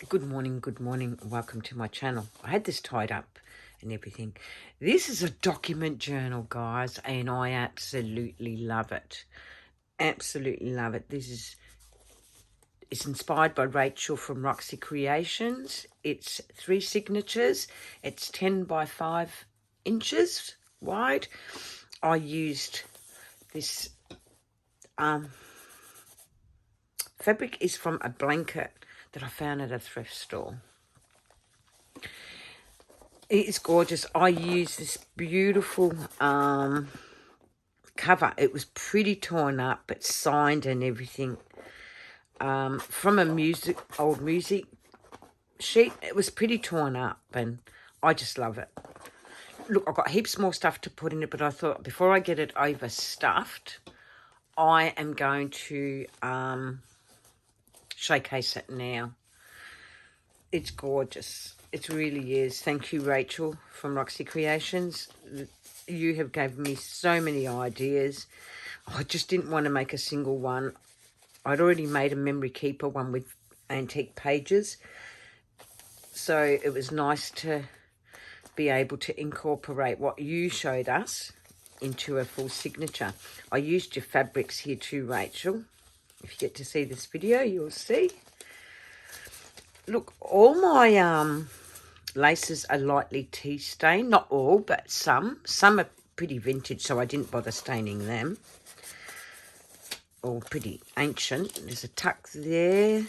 Good morning, welcome to my channel. I had this tied up and everything. This is a document journal, guys, and I absolutely love it. Absolutely love it. It's inspired by Rachel from Roxy Creations. It's 3 signatures. It's 10 by 5 inches wide. I used this fabric is from a blanket that I found at a thrift store. It's gorgeous. I used this beautiful cover. It was pretty torn up, but signed and everything. From a old music sheet. It was pretty torn up, and I just love it. Look, I've got heaps more stuff to put in it, but I thought before I get it overstuffed, I am going to showcase it now. It's gorgeous. It really is. Thank you, Rachel from Roxy Creations. You have given me so many ideas. I just didn't want to make a single one. I'd already made a memory keeper one with antique pages. So it was nice to be able to incorporate what you showed us into a full signature. I used your fabrics here too, Rachel. If you get to see this video, you'll see. Look, all my laces are lightly tea stained. Not all, but some. Some are pretty vintage, so I didn't bother staining them. All pretty ancient. There's a tuck there.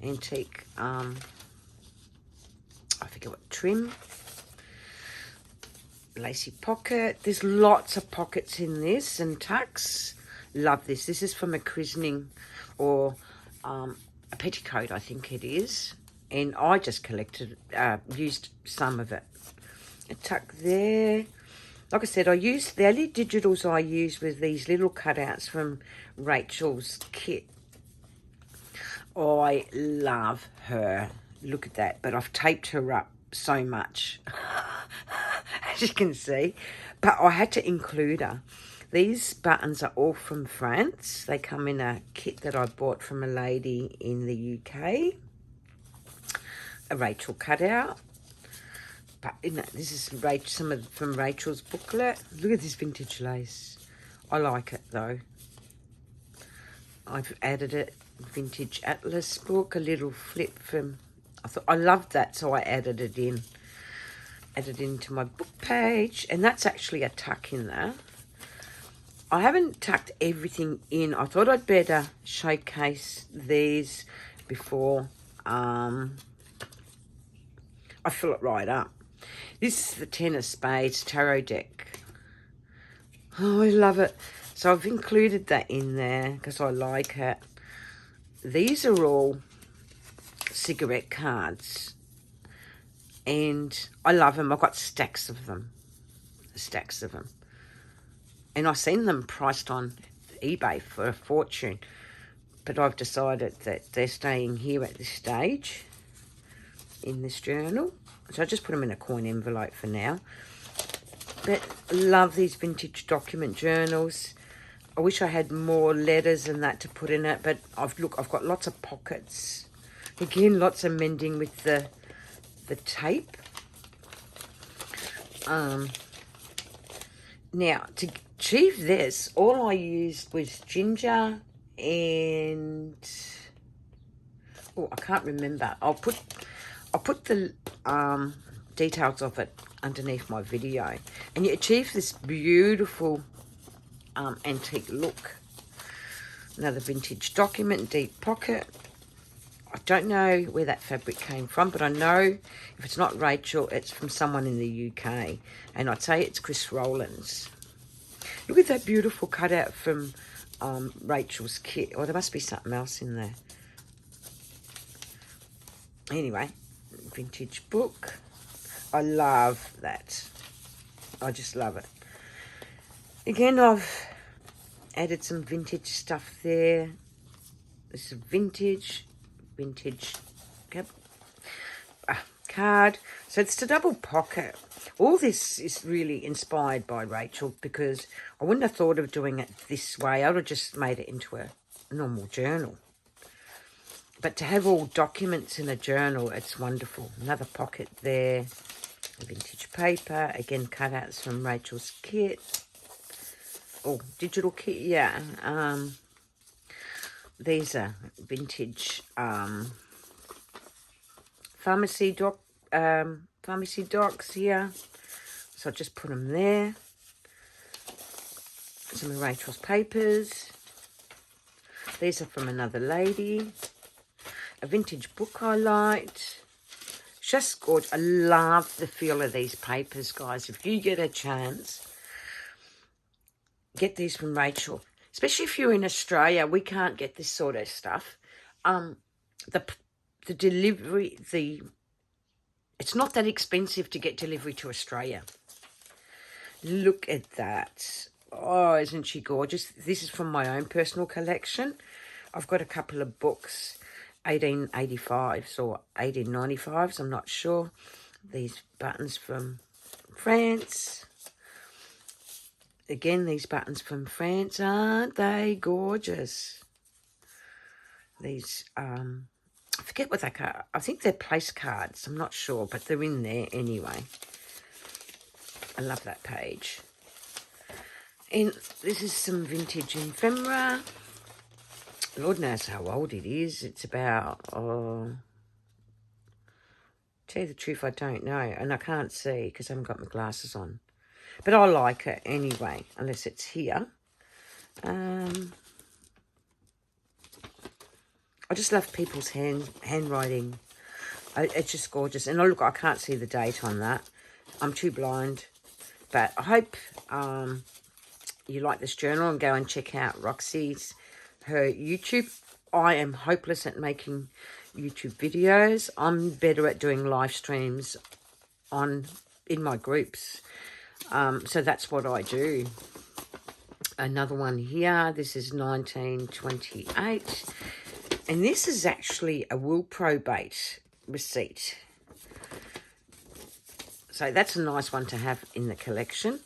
Antique, I forget what trim. Lacy pocket. There's lots of pockets in this and tucks. Love this. This is from a christening or a petticoat, I think it is. And I just used some of it. A tuck there. Like I said, the only digitals I used was these little cutouts from Rachel's kit. I love her. Look at that. But I've taped her up so much, as you can see. But I had to include her. These buttons are all from France. They come in a kit that I bought from a lady in the UK. A Rachel cutout. But this is from Rachel's booklet. Look at this vintage lace. I like it though. I've added it. Vintage Atlas book. A little flip from. I loved that, so I added it in. Added into my book page, and that's actually a tuck in there. I haven't tucked everything in. I thought I'd better showcase these before I fill it right up. This is the Ten of Spades tarot deck. Oh, I love it. So I've included that in there because I like it. These are all cigarette cards. And I love them. I've got stacks of them. Stacks of them. And I've seen them priced on eBay for a fortune. But I've decided that they're staying here at this stage in this journal. So I just put them in a coin envelope for now. But I love these vintage document journals. I wish I had more letters and that to put in it. But I've got lots of pockets. Again, lots of mending with the tape. Now, to achieve this, all I used was ginger and... Oh, I can't remember. I'll put the details of it underneath my video. And you achieve this beautiful antique look. Another vintage document, deep pocket. I don't know where that fabric came from, but I know if it's not Rachel, it's from someone in the UK. And I'd say it's Chris Rowlands. Look at that beautiful cutout from Rachel's kit. Oh, there must be something else in there. Anyway, vintage book. I love that. I just love it. Again, I've added some vintage stuff there. This is vintage card. So it's the double pocket. All this is really inspired by Rachel because I wouldn't have thought of doing it this way. I would have just made it into a normal journal. But to have all documents in a journal, it's wonderful. Another pocket there. Vintage paper. Again, cutouts from Rachel's kit. Oh, digital kit, yeah. These are vintage pharmacy docs here. So I just put them there. Some of Rachel's papers. These are from another lady. A vintage book I liked. Just gorgeous. I love the feel of these papers, guys. If you get a chance, get these from Rachel. Especially if you're in Australia, we can't get this sort of stuff. The delivery, it's not that expensive to get delivery to Australia. Look at that. Oh, isn't she gorgeous? This is from my own personal collection. I've got a couple of books, 1885s or 1895s, I'm not sure. These buttons from France. Again, these buttons from France, aren't they gorgeous? These, I forget what they are. I think they're place cards. I'm not sure, but they're in there anyway. I love that page. And this is some vintage ephemera. Lord knows how old it is. It's about, tell you the truth, I don't know. And I can't see because I haven't got my glasses on. But I like it anyway, unless it's here. I just love people's handwriting. It's just gorgeous. And look, I can't see the date on that. I'm too blind. But I hope you like this journal and go and check out Roxy's, her YouTube. I am hopeless at making YouTube videos. I'm better at doing live streams in my groups. So that's what I do. Another one here. This is 1928. And this is actually a will probate receipt. So that's a nice one to have in the collection.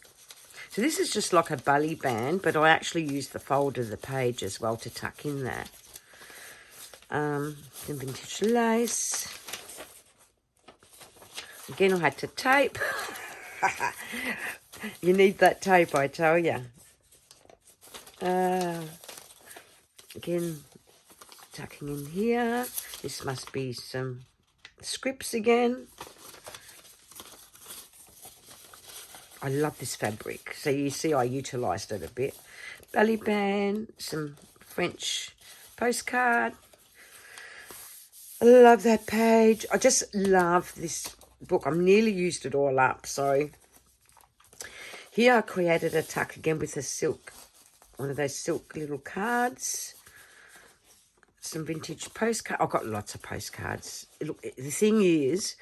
So this is just like a belly band, but I actually use the fold of the page as well to tuck in there. Some vintage lace. Again, I had to tape. You need that tape, I tell you. Again, tucking in here. This must be some scripts again. I love this fabric. So you see I utilised it a bit. Belly band, some French postcard. I love that page. I just love this book. I've nearly used it all up. So here I created a tuck again with a silk, one of those silk little cards. Some vintage postcards. I've got lots of postcards. Look, the thing is,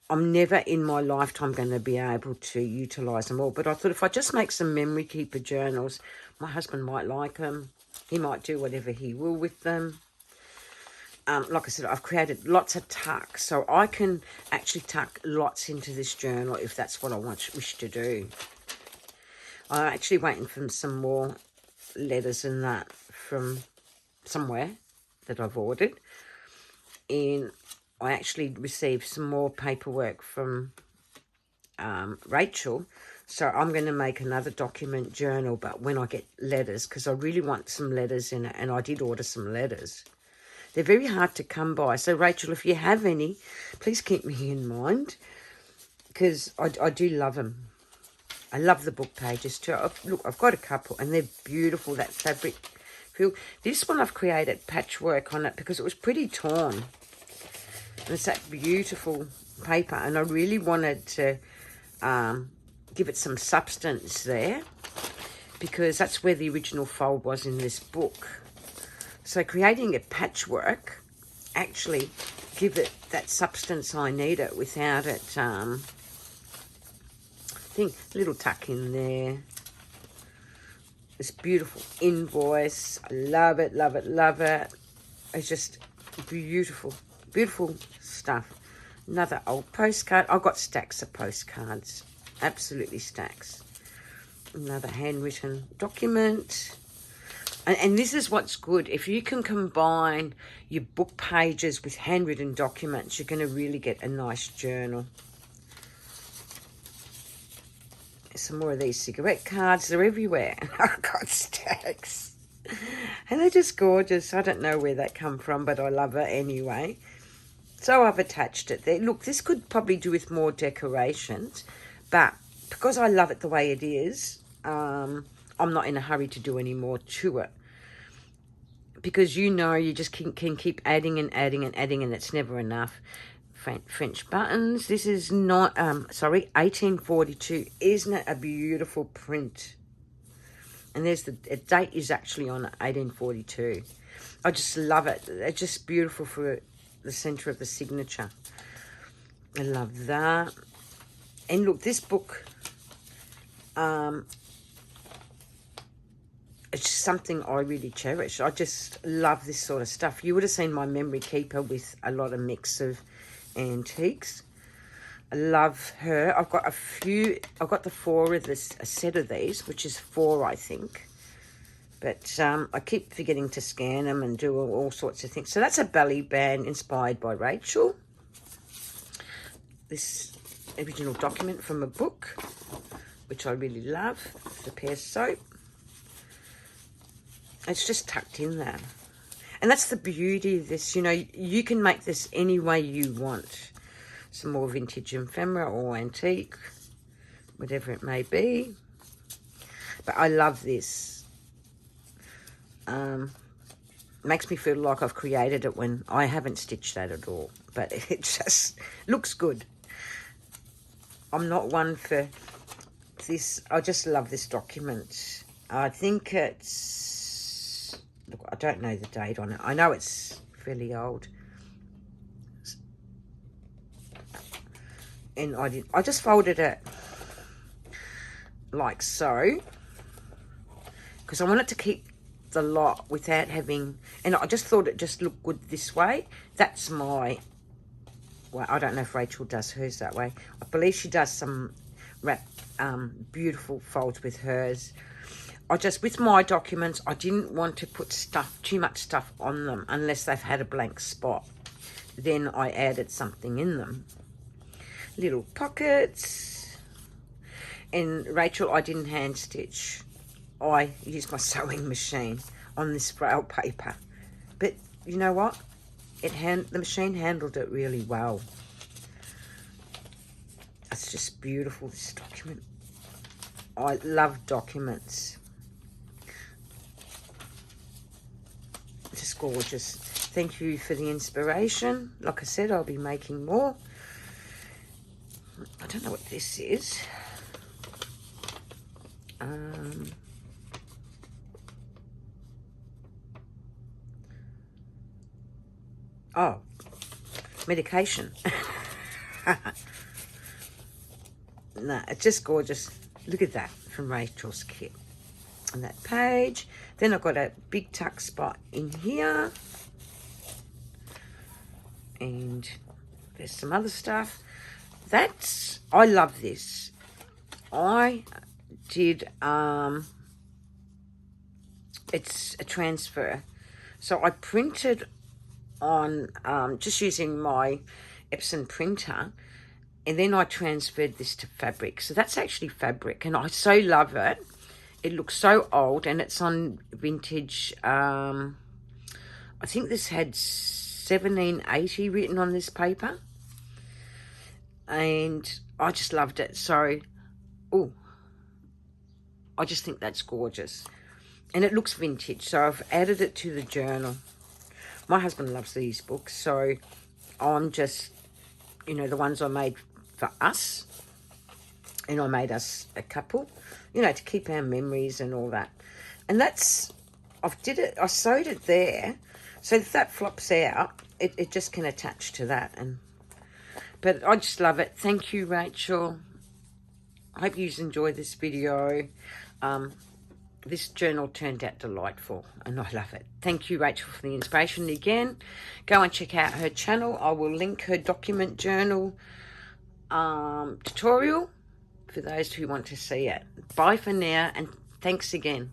I'm never in my lifetime going to be able to utilise them all. But I thought if I just make some memory keeper journals, my husband might like them. He might do whatever he will with them. Like I said, I've created lots of tucks. So I can actually tuck lots into this journal if that's what I wish to do. I'm actually waiting for some more letters and that from somewhere that I've ordered. And I actually received some more paperwork from Rachel. So I'm going to make another document journal, but when I get letters, because I really want some letters in it. And I did order some letters. They're very hard to come by. So, Rachel, if you have any, please keep me in mind, because I do love them. I love the book pages too. Look, I've got a couple, and they're beautiful, that fabric feel. This one I've created patchwork on it because it was pretty torn. And it's that beautiful paper, and I really wanted to give it some substance there, because that's where the original fold was in this book. So creating a patchwork actually give it that substance I need it without it, little tuck in there. This beautiful invoice. I love it, love it, love it. It's just beautiful, beautiful stuff. Another old postcard. I've got stacks of postcards. Absolutely stacks. Another handwritten document. And this is what's good. If you can combine your book pages with handwritten documents, you're going to really get a nice journal. Some more of these cigarette cards. They're everywhere. I've got stacks. And they're just gorgeous. I don't know where that come from, but I love it anyway. So I've attached it there. Look, this could probably do with more decorations, but because I love it the way it is, I'm not in a hurry to do any more to it. Because you know, you just can keep adding and adding and adding, and it's never enough. French buttons. This is not, 1842. Isn't it a beautiful print? And there's the date is actually on 1842. I just love it. It's just beautiful for the center of the signature. I love that. And look, this book, it's something I really cherish. I just love this sort of stuff. You would have seen my memory keeper with a lot of mix of antiques. I love her. I've got the 4 of this, a set of these, which is 4, I think. But I keep forgetting to scan them and do all sorts of things. So that's a belly band inspired by Rachel. This original document from a book, which I really love. The pear soap. It's just tucked in there. And that's the beauty of this. You know, you can make this any way you want. Some more vintage ephemera or antique, whatever it may be. But I love this. Makes me feel like I've created it when I haven't stitched that at all. But it just looks good. I'm not one for this. I just love this document. I think it's... Look, I don't know the date on it. I know it's fairly old. And I just folded it like so. Because I wanted to keep the lot without having... And I just thought it just looked good this way. That's my... Well, I don't know if Rachel does hers that way. I believe she does some beautiful folds with hers. With my documents, I didn't want to put too much stuff on them unless they've had a blank spot. Then I added something in them. Little pockets. And Rachel, I didn't hand stitch. I used my sewing machine on this braille paper. But you know what? The machine handled it really well. It's just beautiful, this document. I love documents. Just gorgeous. Thank you for the inspiration. Like I said, I'll be making more. I don't know what this is. Oh, medication. No, it's just gorgeous. Look at that from Rachel's kit on that page. Then I've got a big tuck spot in here. And there's some other stuff. I love this. I did, it's a transfer. So I printed on, just using my Epson printer, and then I transferred this to fabric. So that's actually fabric, and I so love it. It looks so old, and it's on vintage. I think this had 1780 written on this paper, and I just loved it. So, I just think that's gorgeous, and it looks vintage. So I've added it to the journal. My husband loves these books, so I'm just, the ones I made for us, and I made us a couple, to keep our memories and all that. And I sewed it there, so if that flops out, it just can attach to that. But I just love it. Thank you, Rachel. I hope you enjoyed this video. This journal turned out delightful, and I love it. Thank you, Rachel, for the inspiration again. Go and check out her channel. I will link her document journal tutorial for those who want to see it. Bye for now, and thanks again.